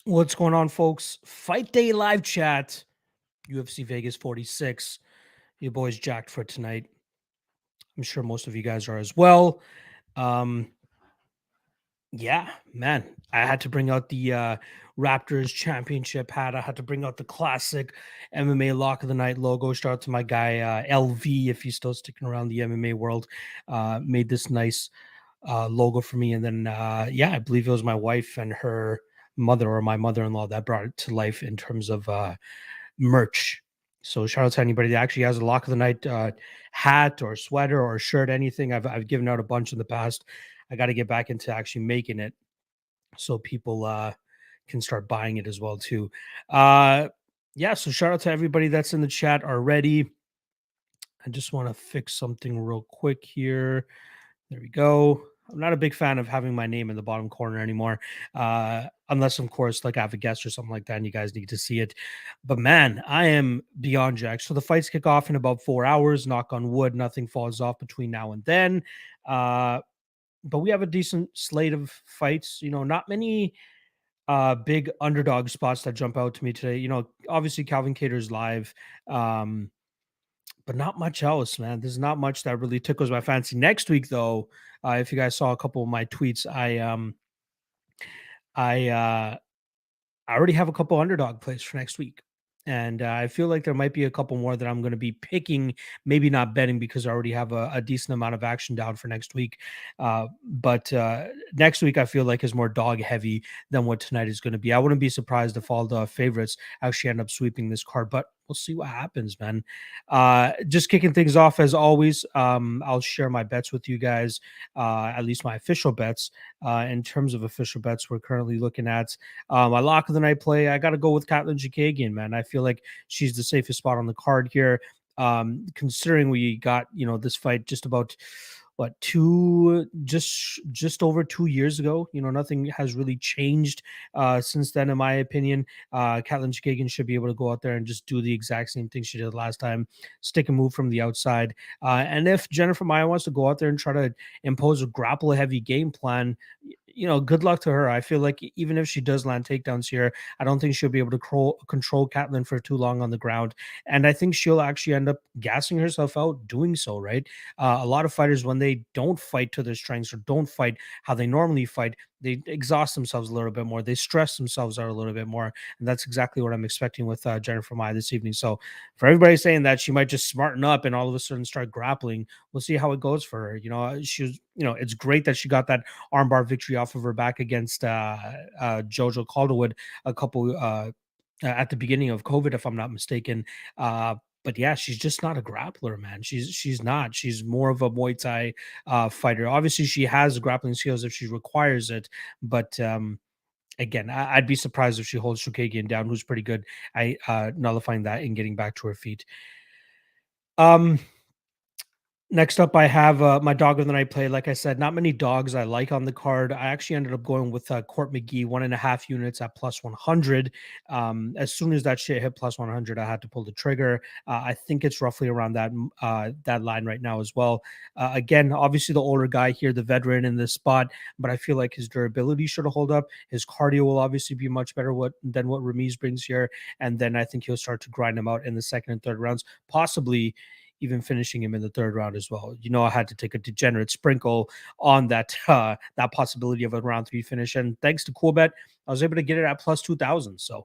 What's going on, folks? Fight Day live chat, UFC Vegas 46. Your boys jacked for tonight. I'm sure most of you guys are as well. Um, yeah, man, I had to bring out the Raptors championship hat. I had to bring out the classic MMA Lock of the Night logo. Shout out to my guy LV, if he's still sticking around the MMA world. Made this nice logo for me. And then, yeah, I believe it was my wife and her mother or my mother-in-law that brought it to life in terms of merch. So shout out to anybody that actually has a Lock of the Night hat or sweater or shirt, anything. I've given out a bunch in the past. I got to get back into actually making it so people can start buying it as well too. Uh, yeah, so shout out to everybody that's in the chat already. I just want to fix something real quick here. There we go. I'm not a big fan of having my name in the bottom corner anymore, unless, of course, like I have a guest or something like that, and you guys need to see it. But man, I am beyond jacked. So the fights kick off in about 4 hours. Knock on wood, nothing falls off between now and then. But we have a decent slate of fights. Not many big underdog spots that jump out to me today. Obviously Calvin Cater's live. Um, but not much else, man. There's not much that really tickles my fancy. Next week, though, if you guys saw a couple of my tweets, I I already have a couple underdog plays for next week. And I feel like there might be a couple more that I'm going to be picking, maybe not betting because I already have a decent amount of action down for next week. But next week, I feel like is more dog heavy than what tonight is going to be. I wouldn't be surprised if all the favorites actually end up sweeping this card, but we'll see what happens, man. Just kicking things off as always. I'll share my bets with you guys, at least my official bets. In terms of official bets, we're currently looking at my lock of the night play. I got to go with Chikadze, man. I feel like she's the safest spot on the card here. Considering we got this fight just about what just over 2 years ago. Nothing has really changed since then, in my opinion. Chikadze should be able to go out there and just do the exact same thing she did last time, stick and move from the outside. And if Jennifer Maia wants to go out there and try to impose a grapple heavy game plan, good luck to her. I feel like even if she does land takedowns here, I don't think she'll be able to control Catelyn for too long on the ground. And I think she'll actually end up gassing herself out doing so, right? A lot of fighters, when they don't fight to their strengths or don't fight how they normally fight, they exhaust themselves a little bit more. They stress themselves out a little bit more. And that's exactly what I'm expecting with Jennifer Maia this evening. So for everybody saying that she might just smarten up and all of a sudden start grappling, we'll see how it goes for her. She was, it's great that she got that armbar victory off of her back against Jojo Calderwood a couple at the beginning of COVID, if I'm not mistaken. But yeah, she's just not a grappler, man. She's not. She's more of a Muay Thai fighter. Obviously, she has grappling skills if she requires it, but again, I'd be surprised if she holds Chookagian down, who's pretty good at nullifying that and getting back to her feet. Next up, I have my dog of the night play. Like I said, not many dogs I like on the card. I actually ended up going with Court McGee, 1.5 units at plus 100. As soon as that shit hit plus 100, I had to pull the trigger. I think it's roughly around that line right now as well. Again, obviously the older guy here, the veteran in this spot, but I feel like his durability should hold up. His cardio will obviously be much better than what Ramiz brings here. And then I think he'll start to grind him out in the second and third rounds, possibly even finishing him in the third round as well. I had to take a degenerate sprinkle on that possibility of a round 3 finish. And thanks to Coolbet, I was able to get it at plus 2,000. So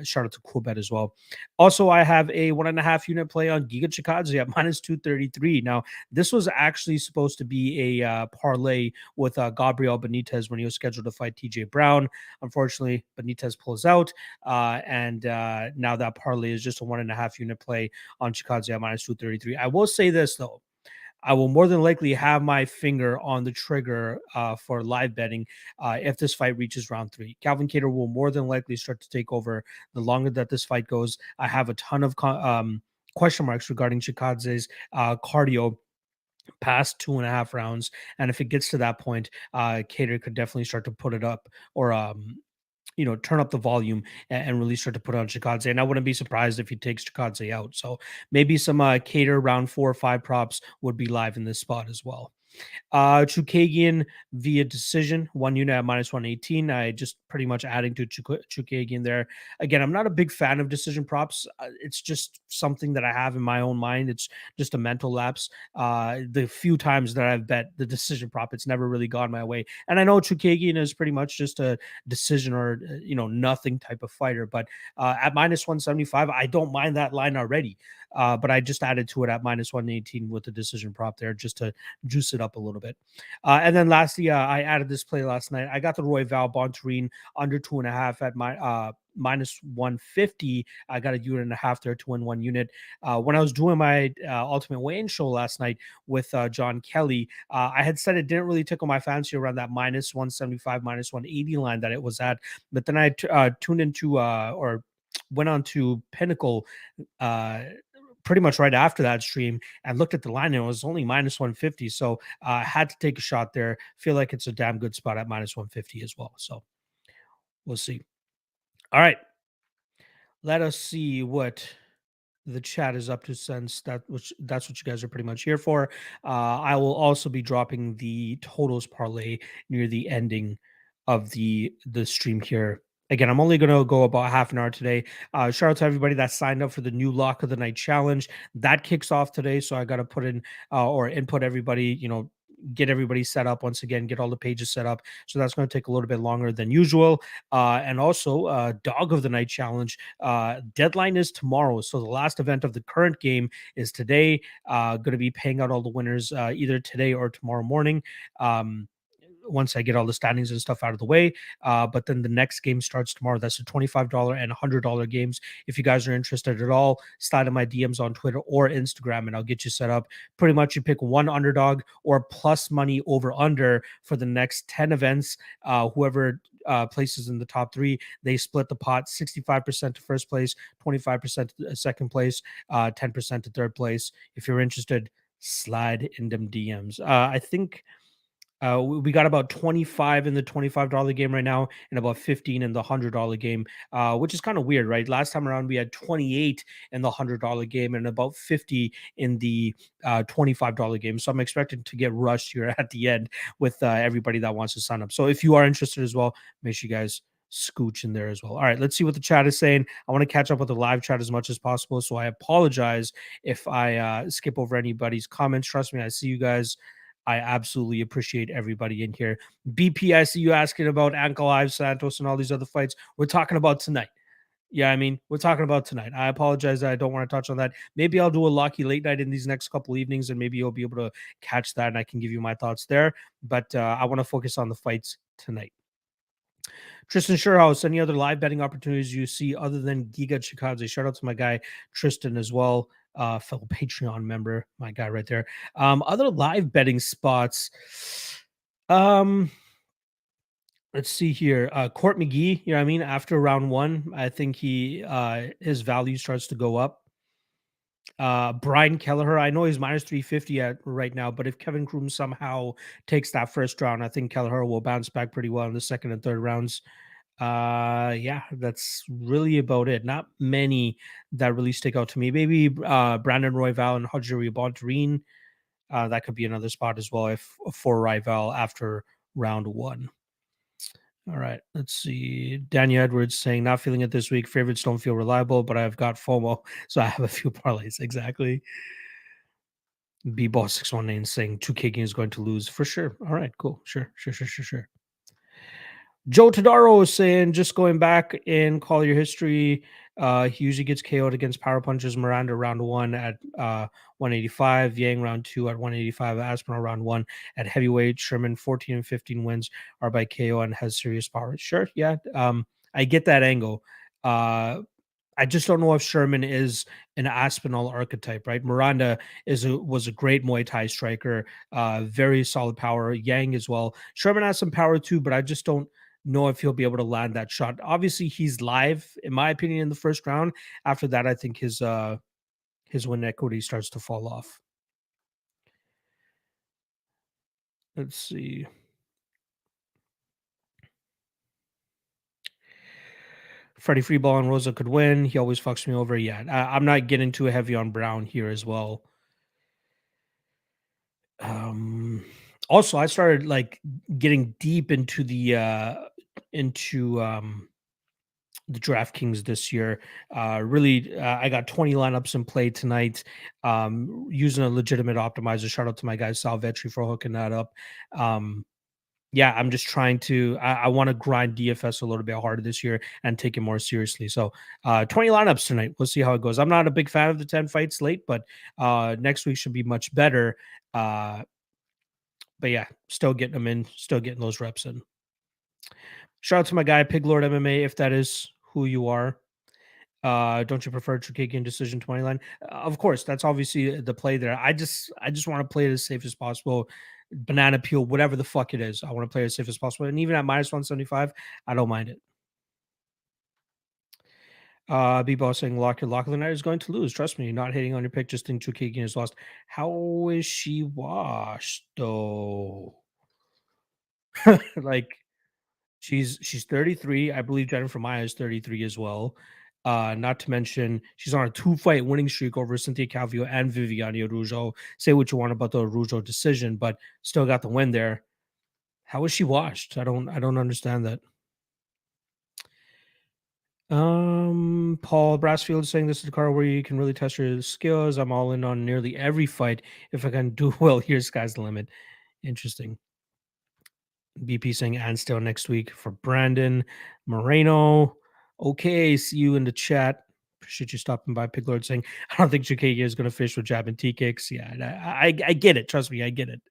shout out to Coolbet as well. Also, I have a 1.5 unit play on Giga Chikadze at minus 233. Now, this was actually supposed to be a parlay with Gabriel Benitez when he was scheduled to fight TJ Brown. Unfortunately, Benitez pulls out. And now that parlay is just a 1.5 unit play on Chikadze at minus 233. I will say this, though. I will more than likely have my finger on the trigger for live betting if this fight reaches round 3. Calvin Kattar will more than likely start to take over the longer that this fight goes. I have a ton of question marks regarding Chikadze's cardio past 2.5 rounds. And if it gets to that point, Kattar could definitely start to put it up or turn up the volume and really start to put on Chikadze. And I wouldn't be surprised if he takes Chikadze out. So maybe some Kattar round 4 or 5 props would be live in this spot as well. Chookagian via decision, 1 unit at minus 118. I just pretty much adding to Chukagi in there. Again, I'm not a big fan of decision props. It's just something that I have in my own mind. It's just a mental lapse. The few times that I've bet the decision prop, it's never really gone my way. And I know Chukagi is pretty much just a decision or nothing type of fighter. But at minus 175, I don't mind that line already. But I just added to it at minus 118 with the decision prop there just to juice it up a little bit. And then lastly, I added this play last night. I got the Royval Bontarine under 2.5 at my minus 150. I got a unit and a half there to win 1 unit. When I was doing my Ultimate Weigh-In show last night with John Kelly, I had said it didn't really tickle my fancy around that minus 175, minus 180 line that it was at. But then I tuned into or went on to Pinnacle pretty much right after that stream and looked at the line and it was only minus 150. So I had to take a shot there. Feel like it's a damn good spot at minus 150 as well. So we'll see. All right. Let us see what the chat is up to since that's what you guys are pretty much here for. I will also be dropping the totals parlay near the ending of the stream here. Again, I'm only going to go about half an hour today. Shout out to everybody that signed up for the new Lock of the Night challenge. That kicks off today, so I got to put in or input everybody, get everybody set up once again, get all the pages set up. So that's going to take a little bit longer than usual. And also, Dog of the Night challenge deadline is tomorrow. So the last event of the current game is today. Going to be paying out all the winners either today or tomorrow morning. Once I get all the standings and stuff out of the way. But then the next game starts tomorrow. That's the $25 and $100 games. If you guys are interested at all, slide in my DMs on Twitter or Instagram and I'll get you set up. Pretty much you pick one underdog or plus money over under for the next 10 events. Whoever places in the top three, they split the pot 65% to first place, 25% to second place, 10% to third place. If you're interested, slide in them DMs. I think we got about 25 in the $25 game right now and about 15 in the $100 game, which is kind of weird, right? Last time around, we had 28 in the $100 game and about 50 in the $25 game. So I'm expecting to get rushed here at the end with everybody that wants to sign up. So if you are interested as well, make sure you guys scooch in there as well. All right, let's see what the chat is saying. I want to catch up with the live chat as much as possible. So I apologize if I skip over anybody's comments. Trust me, I see you guys. I absolutely appreciate everybody in here. BP, I see you asking about Ankalaev, Santos, and all these other fights. We're talking about tonight. Yeah, I mean, we're talking about tonight. I apologize that I don't want to touch on that. Maybe I'll do a Lucky late night in these next couple evenings, and maybe you'll be able to catch that, and I can give you my thoughts there. But I want to focus on the fights tonight. Tristan Sherhouse, any other live betting opportunities you see other than Giga Chikadze? Shout out to my guy Tristan as well, fellow Patreon member, my guy right there. Other live betting spots. Let's see here. Court McGee, you know what I mean? After round one, I think his value starts to go up. Brian Kelleher, I know he's minus 350 at right now, but if Kevin Kroom somehow takes that first round, I think Kelleher will bounce back pretty well in the second and third rounds. Yeah, that's really about it. Not many that really stick out to me. Maybe Brandon Royval and Hajiri Bontarine. That could be another spot as well if for Rival after round one. All right, let's see. Daniel Edwards saying, not feeling it this week. Favorites don't feel reliable, but I've got FOMO, so I have a few parlays. Exactly. B-Boss 619 saying 2K game is going to lose for sure. All right, cool. Sure. Joe Tadaro is saying, just going back in Call Your History, he usually gets KO'd against power punches. Miranda round one at 185, Yang round two at 185, Aspinall round one at heavyweight. Sherman 14 and 15 wins are by KO and has serious power. Sure, yeah. I get that angle. I just don't know if Sherman is an Aspinall archetype, right? Miranda was a great Muay Thai striker, very solid power. Yang as well. Sherman has some power too, but I just don't know if he'll be able to land that shot. Obviously, he's live, in my opinion, in the first round. After that, I think his win equity starts to fall off. Let's see. Freddie Freeball and Rosa could win. He always fucks me over. Yeah, I'm not getting too heavy on Brown here as well. Also, I started like getting deep into the into the DraftKings this year. Really, I got 20 lineups in play tonight, using a legitimate optimizer. Shout out to my guy Sal Vetri for hooking that up. Um, yeah, I'm just trying to. I want to grind DFS a little bit harder this year and take it more seriously. So, 20 lineups tonight. We'll see how it goes. I'm not a big fan of the 10 fight slate, but next week should be much better. Uh, but yeah, still getting them in, still getting those reps in. Shout out to my guy Pig Lord MMA if that is who you are. Don't you prefer Chukagian decision 20 line? Of course, that's obviously the play there. I just want to play it as safe as possible. Banana peel, whatever the fuck it is. I want to play it as safe as possible. And even at minus 175, I don't mind it. B-Ball saying Locker Knight is going to lose. Trust me, not hating on your pick, just think Chukagian is lost. How is she washed though? Like she's 33. I believe Jennifer Maya is 33 as well. Not to mention she's on a 2-fight winning streak over Cynthia Calvillo and Viviane Araujo. Say what you want about the Araujo decision, but still got the win there. How is she washed? I don't understand that. Paul Brassfield saying this is the car where you can really test your skills. I'm all in on nearly every fight. If I can do well here, sky's the limit. Interesting. BP saying and still next week for Brandon Moreno. Okay, see you in the chat. Appreciate you stopping by. Piglord saying, I don't think Chikadze is going to fish with jab and T kicks. Yeah, I get it. Trust me, I get it.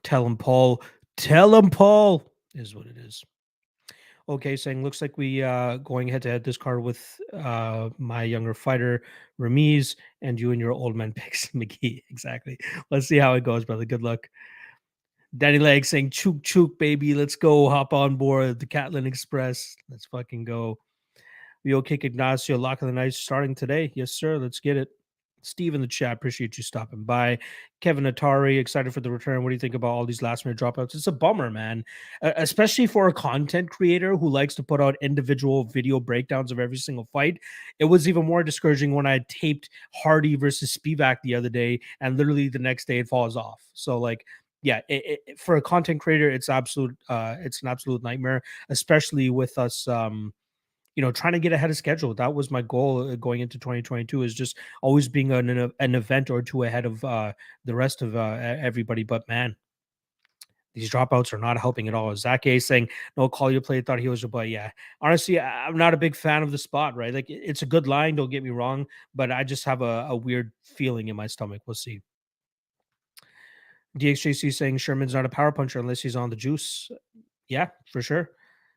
Tell him, Paul. Tell him, Paul, is what it is. Okay, saying looks like we going head to head this card with my younger fighter Ramiz and you and your old man picks McGee. Exactly. Let's see how it goes, brother. Good luck. Danny Leg saying chook chook baby, let's go. Hop on board the Catlin Express. Let's fucking go. We'll kick Ignacio Lock of the Night starting today. Yes, sir. Let's get it. Steve in the chat, appreciate you stopping by. Kevin Atari, excited for the return. What do you think about all these last minute dropouts? It's a bummer, man. Especially for a content creator who likes to put out individual video breakdowns of every single fight. It was even more discouraging when I taped Hardy versus Spivak the other day, and literally the next day it falls off. So, like, yeah, for a content creator, it's it's an absolute nightmare, especially with us trying to get ahead of schedule. That was my goal going into 2022 is just always being an event or two ahead of the rest of everybody. But man, these dropouts are not helping at all. Zach A saying, no call you play, thought he was your boy. Yeah. Honestly, I'm not a big fan of the spot, right? Like it's a good line, don't get me wrong, but I just have a weird feeling in my stomach. We'll see. DXJC saying Sherman's not a power puncher unless he's on the juice. Yeah, for sure.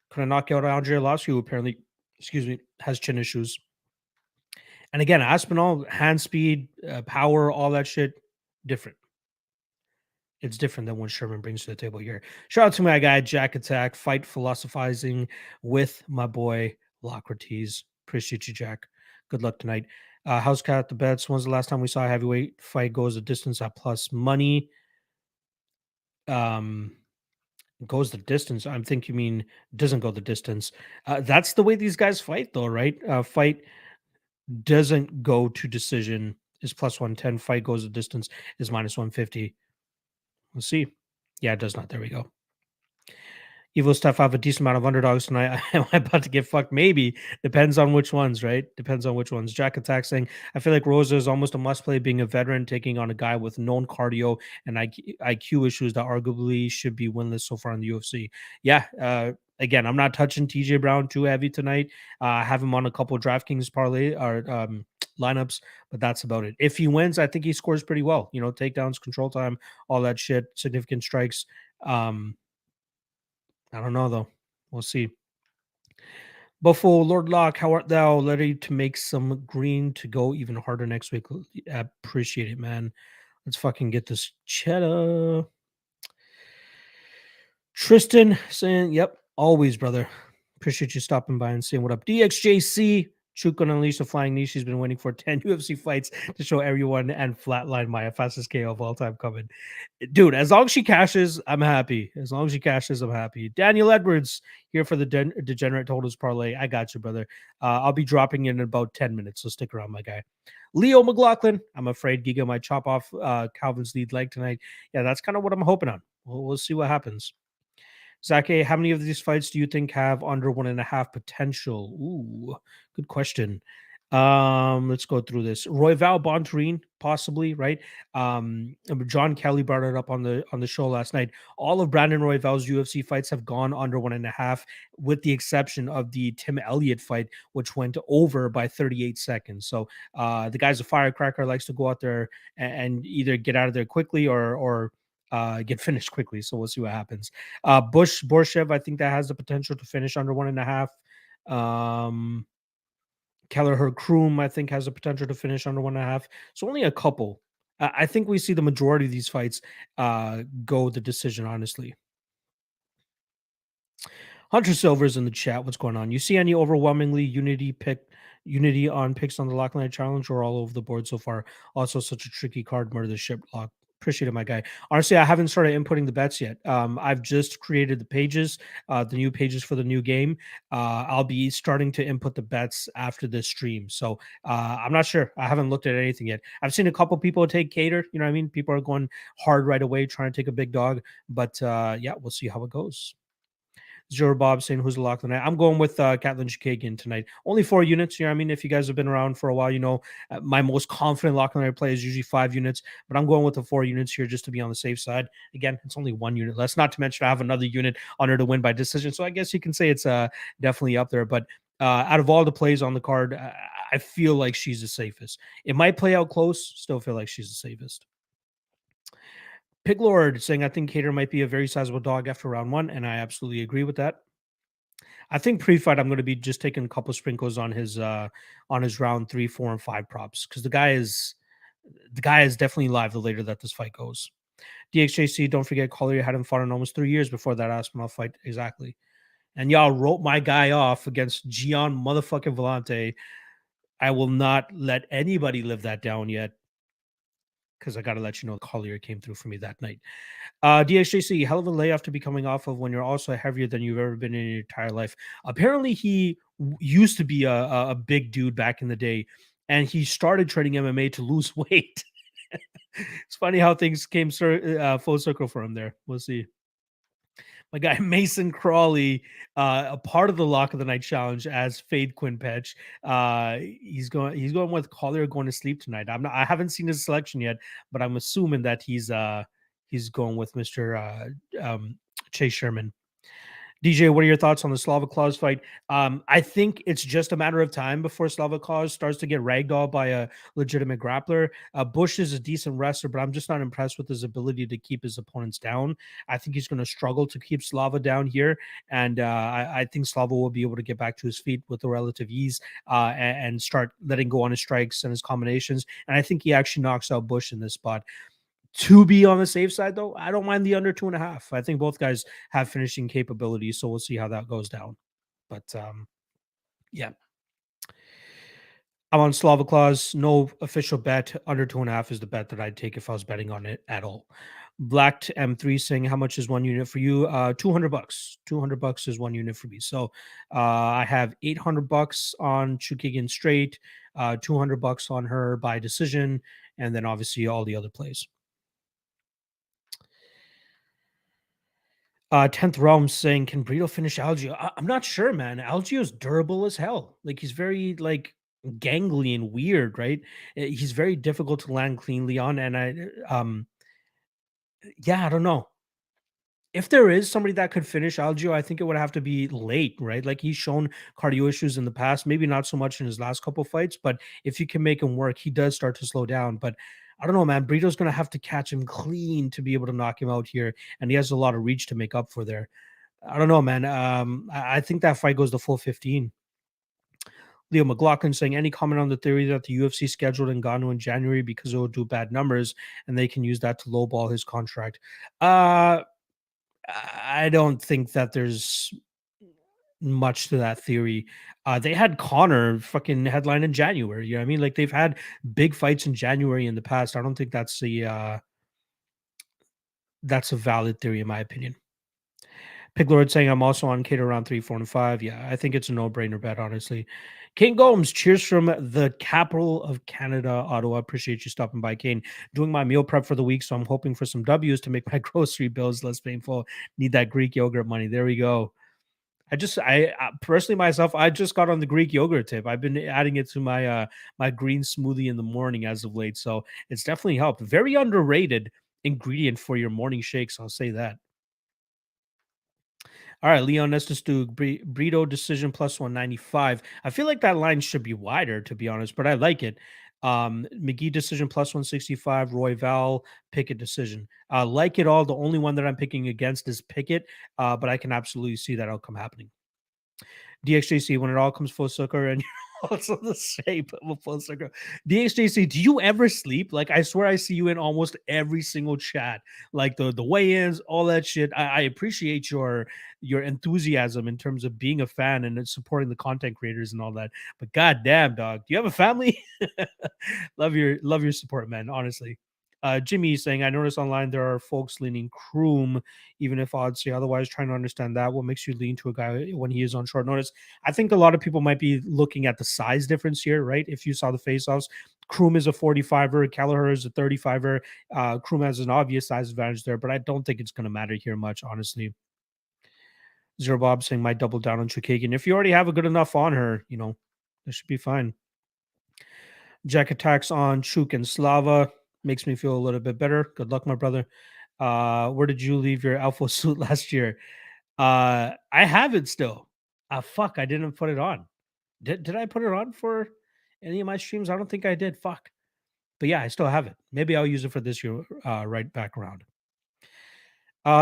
Couldn't knock out Andre Arlovski, who apparently, excuse me, has chin issues. And again, Aspinall, hand speed, power, all that shit, different. It's different than what Sherman brings to the table here. Shout out to my guy, Jack Attack, fight philosophizing with my boy, Locrates. Appreciate you, Jack. Good luck tonight. House Cat, the bets. When's the last time we saw a heavyweight fight goes the distance at plus money? Goes the distance. I think you mean doesn't go the distance. That's the way these guys fight, though, right? Fight doesn't go to decision is plus 110. Fight goes the distance is minus 150. We'll see. Yeah, it does not. There we go. Evil stuff. I have a decent amount of underdogs tonight. Am I about to get fucked? Maybe. Depends on which ones, right? Depends on which ones. Jack Attack saying, I feel like Rosa is almost a must play being a veteran, taking on a guy with known cardio and IQ issues that arguably should be winless so far in the UFC. Yeah. Again, I'm not touching TJ Brown too heavy tonight. I have him on a couple of DraftKings parlay or lineups, but that's about it. If he wins, I think he scores pretty well. Takedowns, control time, all that shit, significant strikes. I don't know though. We'll see. Buffalo Lord Locke, how art thou? Ready to make some green to go even harder next week? I appreciate it, man. Let's fucking get this cheddar. Tristan saying, yep, always, brother. Appreciate you stopping by and saying what up. DXJC, Chuk gonna unleash the flying knee she's been waiting for 10 UFC fights to show everyone and flatline my fastest KO of all time coming. Dude, as long as she cashes, I'm happy. As long as she cashes, I'm happy. Daniel Edwards here for the Degenerate Totals Parlay. I got you, brother. I'll be dropping in about 10 minutes, so stick around, my guy. Leo McLaughlin. I'm afraid Giga might chop off Calvin's lead leg tonight. Yeah, that's kind of what I'm hoping on. We'll see what happens. Zach A, how many of these fights do you think have under 1.5 potential? Ooh, good question. Let's go through this. Royval Bontarine, possibly, right? John Kelly brought it up on the show last night. All of Brandon Royval's UFC fights have gone under 1.5, with the exception of the Tim Elliott fight, which went over by 38 seconds. So the guy's a firecracker, likes to go out there and either get out of there quickly or get finished quickly. So we'll see what happens. Borshev, I think that has the potential to finish under 1.5. Kelleher Kroom, I think, has the potential to finish under 1.5. So only a couple. I think we see the majority of these fights go the decision, honestly. Hunter Silver's in the chat. What's going on? You see any overwhelmingly unity on picks on the Lock Night Challenge or all over the board so far? Also, such a tricky card, murder the ship lock. Appreciate it, my guy. Honestly, I haven't started inputting the bets yet. I've just created the pages, the new pages for the new game. I'll be starting to input the bets after this stream. So I'm not sure. I haven't looked at anything yet. I've seen a couple people take Kattar. You know what I mean? People are going hard right away, trying to take a big dog. But yeah, we'll see how it goes. Zero Bob saying who's the lock tonight. I'm going with Katlyn Chikagian tonight. Only 4 units. You know, what I mean, if you guys have been around for a while, you know my most confident lock tonight play is usually 5 units, but I'm going with the 4 units here just to be on the safe side. Again, it's only 1 unit less. Not to mention I have another unit on her to win by decision, so I guess you can say it's definitely up there. But out of all the plays on the card, I feel like she's the safest. It might play out close. Still feel like she's the safest. Piglord saying, I think Kattar might be a very sizable dog after round one, and I absolutely agree with that. I think pre-fight I'm going to be just taking a couple sprinkles on his round 3, 4, and 5 props because the guy is definitely live the later that this fight goes. DXJC, don't forget Collier hadn't fought in almost 3 years before that Aspinall fight. Exactly. And y'all wrote my guy off against Gian motherfucking Vellante. I will not let anybody live that down yet because I got to let you know Collier came through for me that night. DXJC, hell of a layoff to be coming off of when you're also heavier than you've ever been in your entire life. Apparently, he used to be a big dude back in the day, and he started training MMA to lose weight. It's funny how things came full circle for him there. We'll see. My guy Mason Crawley, a part of the Lock of the Night challenge as Fade Quinpetch. He's going with Collier going to sleep tonight. I haven't seen his selection yet, but I'm assuming that he's going with Mr. Chase Sherman. DJ, what are your thoughts on the Slava Claus fight? I think it's just a matter of time before Slava Claus starts to get ragdolled by a legitimate grappler. Bush is a decent wrestler, but I'm just not impressed with his ability to keep his opponents down. I think he's going to struggle to keep Slava down here, and I think Slava will be able to get back to his feet with a relative ease and start letting go on his strikes and his combinations. And I think he actually knocks out Bush in this spot. To be on the safe side, though, I don't mind the under 2.5. I think both guys have finishing capabilities, so we'll see how that goes down. But yeah, I'm on Slava Claus. No official bet. Under 2.5 is the bet that I'd take if I was betting on it at all. Blacked M3 saying, how much is 1 unit for you? $200. $200 is 1 unit for me. So I have $800 on Chukagian straight, $200 on her by decision, and then obviously all the other plays. 10th Realm saying, can Brito finish Algio? I'm not sure, man. Algio's durable as hell. Like, he's very, like, gangly and weird, right? He's very difficult to land cleanly on. And yeah, I don't know. If there is somebody that could finish Algio, I think it would have to be late, right? Like, he's shown cardio issues in the past, maybe not so much in his last couple fights, but if you can make him work, he does start to slow down. But I don't know, man. Brito's going to have to catch him clean to be able to knock him out here. And he has a lot of reach to make up for there. I don't know, man. I think that fight goes the full 15. Leo McLaughlin saying, any comment on the theory that the UFC scheduled Ngannou in January because it will do bad numbers and they can use that to lowball his contract? I don't think that there's much to that theory. They had Connor fucking headline in January. You know what I mean? Like they've had big fights in January in the past. I don't think that's a valid theory in my opinion. Piglord saying I'm also on Cater around 3, 4, and 5. Yeah, I think it's a no-brainer bet, honestly. Kane Gomes, cheers from the capital of Canada, Ottawa. Appreciate you stopping by, Kane. Doing my meal prep for the week, so I'm hoping for some W's to make my grocery bills less painful. Need that Greek yogurt money. There we go. I personally myself, I just got on the Greek yogurt tip. I've been adding it to my green smoothie in the morning as of late, so it's definitely helped. Very underrated ingredient for your morning shakes. I'll say that. All right, Leon Estes to Brito decision plus 195. I feel like that line should be wider, to be honest, but I like it. McGee decision plus 165, Roy Val, Pickett decision. Like it all. The only one that I'm picking against is Pickett, but I can absolutely see that outcome happening. DXJC, when it all comes full circle and you're also the shape of a full circle. DXJC, do you ever sleep? Like, I swear I see you in almost every single chat, like the weigh-ins, all that shit. I appreciate your enthusiasm in terms of being a fan and supporting the content creators and all that. But goddamn, dog, do you have a family? Love your support, man. Honestly. Jimmy is saying, I noticed online there are folks leaning Kroom, even if odds say otherwise. Trying to understand that. What makes you lean to a guy when he is on short notice? I think a lot of people might be looking at the size difference here, right? If you saw the face-offs, Kroom is a 45er, Kelleher is a 35er. Kroom has an obvious size advantage there, but I don't think it's going to matter here much, honestly. Zero Bob saying, might double down on Chukagian. If you already have a good enough on her, that should be fine. Jack attacks on Chuk and Slava. Makes me feel a little bit better. Good luck, my brother. Where did you leave your alpha suit last year? I have it still. Fuck, I didn't put it on. Did I put it on for any of my streams? I don't think I did. Fuck. But yeah, I still have it. Maybe I'll use it for this year right back around.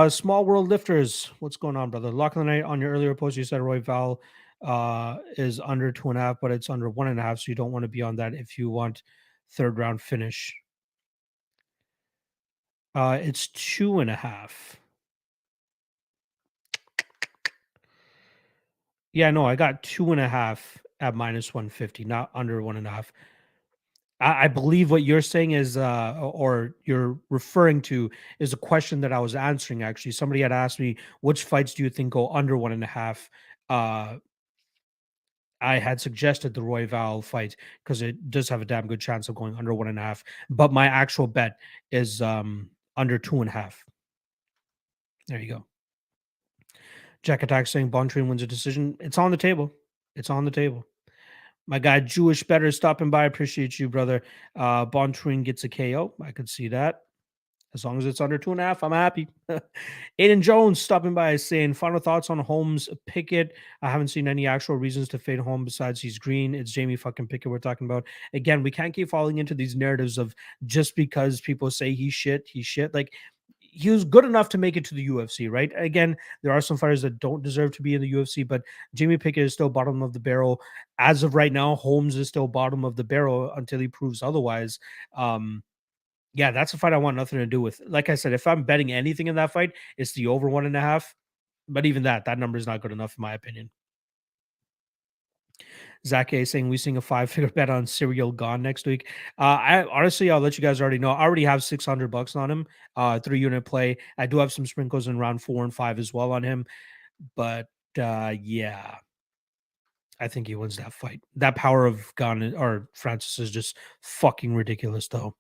Small world lifters. What's going on, brother? Lock of the night on your earlier post, you said Roy Val is under 2.5, but it's under 1.5. So you don't want to be on that if you want third round finish. It's 2.5. Yeah, no, I got 2.5 at minus 150, not under 1.5. I believe what you're saying is, or you're referring to, is a question that I was answering. Actually, somebody had asked me, which fights do you think go under 1.5? Uh, I had suggested the Roy Val fight because it does have a damn good chance of going under 1.5. But my actual bet is under 2.5. There you go. Jack Attack saying Bontrain wins a decision. It's on the table. It's on the table. My guy Jewish Better stopping by. Appreciate you, brother. Bontrain gets a KO. I could see that. As long as it's under 2.5, I'm happy. Aiden Jones stopping by saying, final thoughts on Holmes Pickett. I haven't seen any actual reasons to fade home besides he's green. It's Jamie fucking Pickett we're talking about. Again, we can't keep falling into these narratives of just because people say he's shit. Like, he was good enough to make it to the UFC, right? Again, there are some fighters that don't deserve to be in the UFC, but Jamie Pickett is still bottom of the barrel. As of right now, Holmes is still bottom of the barrel until he proves otherwise. Yeah, that's a fight I want nothing to do with. Like I said, if I'm betting anything in that fight, it's the over 1.5. But even that number is not good enough in my opinion. Zach A saying we seeing a 5-figure bet on Serial Gone next week. I honestly, I'll let you guys already know. I already have $600 on him. 3-unit play. I do have some sprinkles in round 4 and 5 as well on him. But yeah, I think he wins that fight. That power of Gone or Francis is just fucking ridiculous, though.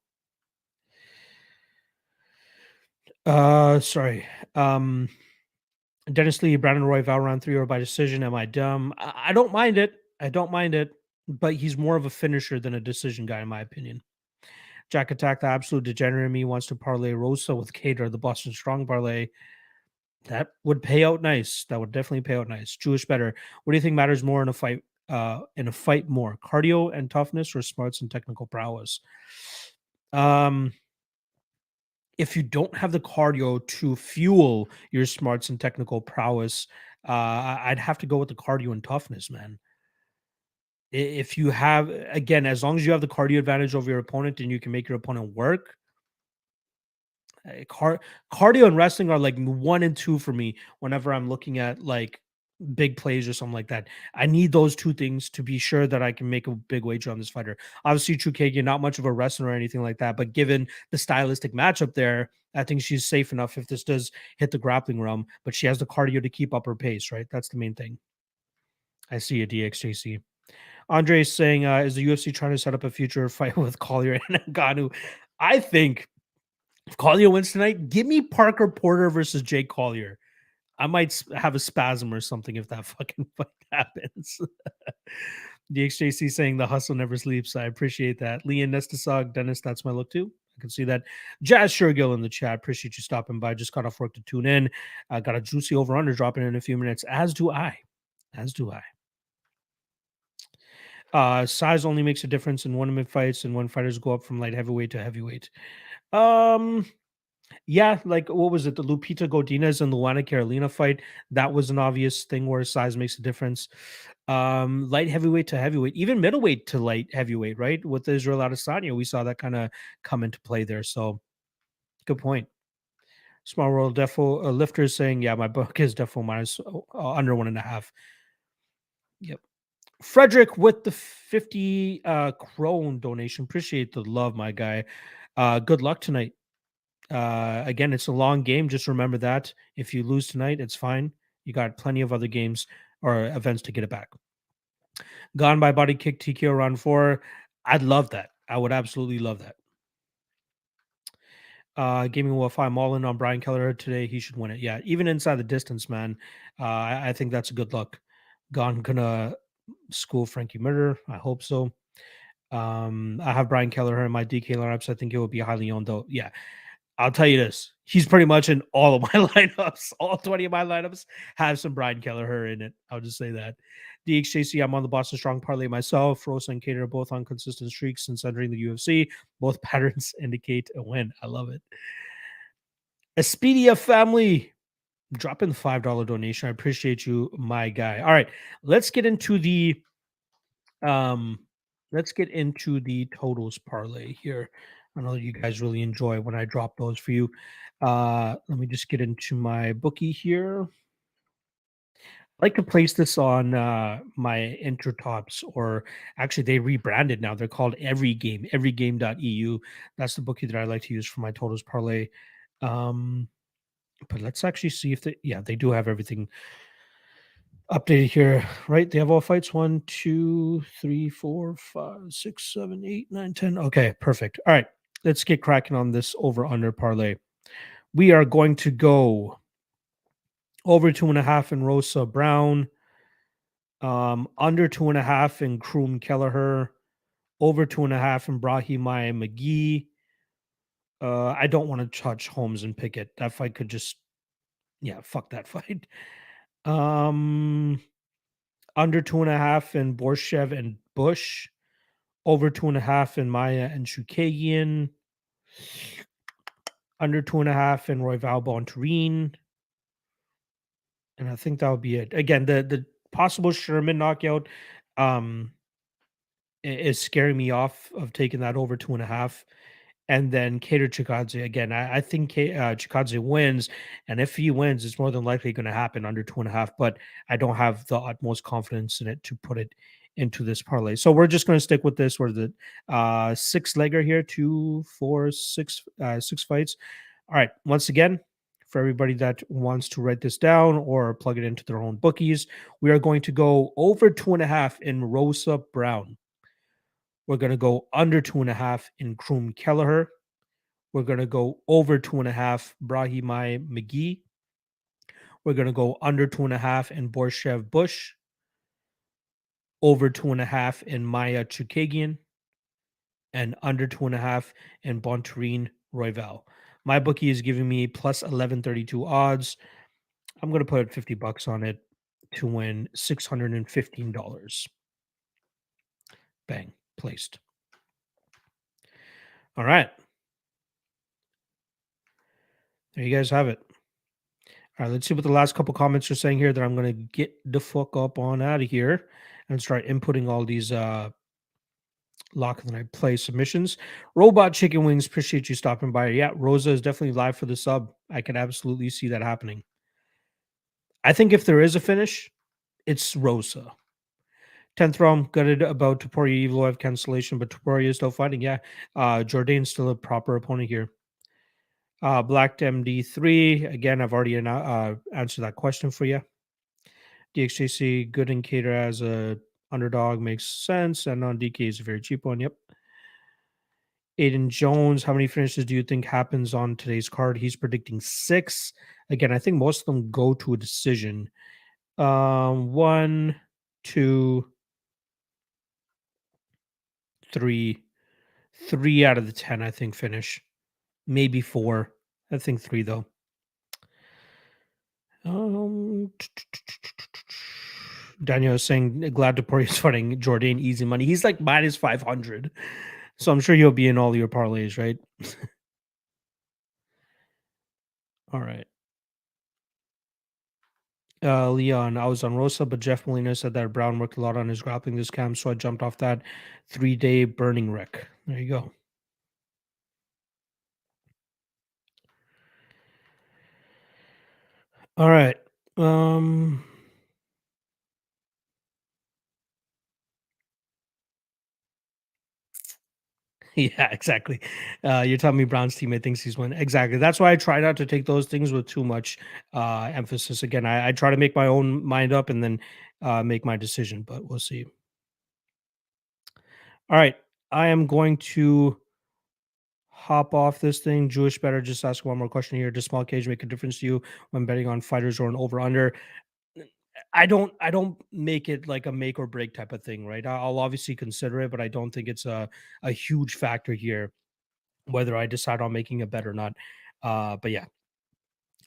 Sorry. Dennis Lee, Brandon Roy, Val round 3 or by decision. Am I dumb? I don't mind it. I don't mind it, but he's more of a finisher than a decision guy, in my opinion. Jack Attack, the absolute degenerate in me, wants to parlay Rosa with Cater, the Boston Strong parlay. That would pay out nice. That would definitely pay out nice. Jewish Better. What do you think matters more in a fight? More cardio and toughness, or smarts and technical prowess? If you don't have the cardio to fuel your smarts and technical prowess, I'd have to go with the cardio and toughness, man. If you have, again, as long as you have the cardio advantage over your opponent and you can make your opponent work, cardio and wrestling are like 1 and 2 for me whenever I'm looking at like big plays or something like that. I need those two things to be sure that I can make a big wager on this fighter. Obviously, Chikadze, not much of a wrestler or anything like that, but given the stylistic matchup there, I think she's safe enough if this does hit the grappling realm. But she has the cardio to keep up her pace, right? That's the main thing. I see a DXJC. Andre is saying, is the UFC trying to set up a future fight with Collier and Ngannou? I think if Collier wins tonight, give me Parker Porter versus Jake Collier. I might have a spasm or something if that fucking fight happens. DXJC saying the hustle never sleeps. I appreciate that. Leon Nestasog, Dennis, that's my look too. I can see that. Jazz Shergill in the chat. Appreciate you stopping by. Just got off work to tune in. I got a juicy over under dropping in a few minutes, as do I. As do I. Size only makes a difference in one fights and when fighters go up from light heavyweight to heavyweight. Yeah, like what was it? The Lupita Godinez and Luana Carolina fight. That was an obvious thing where size makes a difference. Light heavyweight to heavyweight, even middleweight to light heavyweight, right? With Israel Adesanya, we saw that kind of come into play there. So good point. Small World Defo Lifter is saying, yeah, my book is Defo minus under 1.5. Yep. Frederick with the 50 crone donation. Appreciate the love, my guy. Good luck tonight. Again, it's a long game. Just remember that if you lose tonight, it's fine. You got plenty of other games or events to get it back. Gone by body kick TKO round 4. I'd love that. I would absolutely love that. Gaming Wolf, I'm all in on Brian Kelleher today. He should win it. Yeah, even inside the distance, man. I think that's a good look. Gonna school Frankie Murder. I hope so. I have Brian Kelleher in my DK lineups. I think it would be highly owned, though. Yeah, I'll tell you this. He's pretty much in all of my lineups. All 20 of my lineups have some Brian Kelleher in it. I'll just say that. DXJC, I'm on the Boston Strong parlay myself. Rosa and Cater are both on consistent streaks since entering the UFC. Both patterns indicate a win. I love it. Expedia family, dropping the $5 donation. I appreciate you, my guy. All right, let's get into the totals parlay here. I know you guys really enjoy when I drop those for you. Let me just get into my bookie here. I like to place this on my Intertops, or actually they rebranded now. They're called Every Game, everygame.eu. That's the bookie that I like to use for my totals parlay. But let's actually see if they do have everything updated here, right? They have all fights 1, 2, 3, 4, 5, 6, 7, 8, 9, 10. Okay, perfect. All right, let's get cracking on this over under parlay. We are going to go over 2.5 in Rosa Brown, under 2.5 in Kroom Kelleher, over 2.5 in Brahimaya McGee. I don't want to touch Holmes and Pickett. That fight could just, fuck that fight. Under 2.5 in Borshev and Bush, over 2.5 in Maya and Chukagian, under 2.5 in Royval Bontarine. And I think that would be it. Again, the possible Sherman knockout is scaring me off of taking that over 2.5. And then Cater Chikadze again. I think Chikadze wins, and if he wins, it's more than likely going to happen under 2.5. But I don't have the utmost confidence in it to put it into this parlay. So we're just going to stick with this. We're the 6-legger here, 2, 4, 6, 6 fights. All right. Once again, for everybody that wants to write this down or plug it into their own bookies, we are going to go over 2.5 in Rosa Brown. We're going to go under 2.5 in Kroom Kelleher. We're going to go over 2.5 Brahimai McGee. We're going to go under 2.5 in Borshev Bush. Over 2.5 in Maya Chukagian. And under 2.5 in Bontarine Royval. My bookie is giving me plus 1132 odds. I'm going to put $50 on it to win $615. Bang, placed. All right. There you guys have it. All right, let's see what the last couple comments are saying here that I'm going to get the fuck up on out of here and start inputting all these lock and I play submissions. Robot Chicken Wings, appreciate you stopping by. Yeah, Rosa is definitely live for the sub. I can absolutely see that happening. I think if there is a finish, It's Rosa. 10th round, gutted about Topuria Evloev cancellation, but Topuria is still fighting. Yeah. Jordan's still a proper opponent here. Black MD3. Again, I've already answered that question for you. DXJC, good and Cater as a underdog makes sense. And on DK is a very cheap one. Yep. Aiden Jones, how many finishes do you think happens on today's card? He's predicting 6. Again, I think most of them go to a decision. 1, 2, 3. 3 out of the 10, I think, finish. Maybe 4. I think 3 though. Um, Daniel is saying glad Topuria is fighting Jordan easy money. He's like minus 500. So I'm sure you'll be in all your parlays, right? All right. Leon, I was on Rosa, but Jeff Molina said that Brown worked a lot on his grappling this camp, so I jumped off that 3-day burning wreck. There you go. All right. Yeah, exactly. You're telling me Brown's teammate thinks he's won. Exactly. That's why I try not to take those things with too much emphasis. Again, I try to make my own mind up and then make my decision, but we'll see. All right. I am going to hop off this thing. Jewish better just ask one more question here. Does small cage make a difference to you when betting on fighters or an over under? I don't make it like a make or break type of thing, right? I'll obviously consider it, but I don't think it's a huge factor here whether I decide on making a bet or not. But yeah.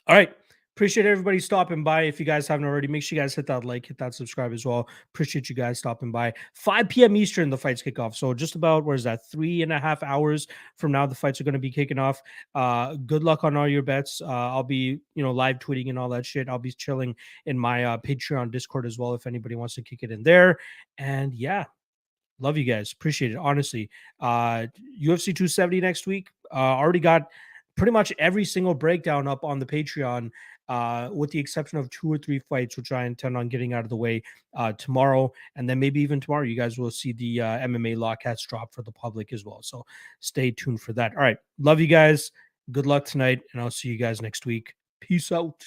All right. Appreciate everybody stopping by. If you guys haven't already, make sure you guys hit that like, hit that subscribe as well. Appreciate you guys stopping by. 5 p.m. Eastern, the fights kick off. So just about, where is that? 3.5 hours from now, the fights are going to be kicking off. Good luck on all your bets. I'll be, live tweeting and all that shit. I'll be chilling in my Patreon Discord as well if anybody wants to kick it in there. And yeah, love you guys. Appreciate it. Honestly. UFC 270 next week. Already got pretty much every single breakdown up on the Patreon, with the exception of 2 or 3 fights, which I intend on getting out of the way tomorrow. And then maybe even tomorrow, you guys will see the MMA law cats drop for the public as well. So stay tuned for that. All right. Love you guys. Good luck tonight. And I'll see you guys next week. Peace out.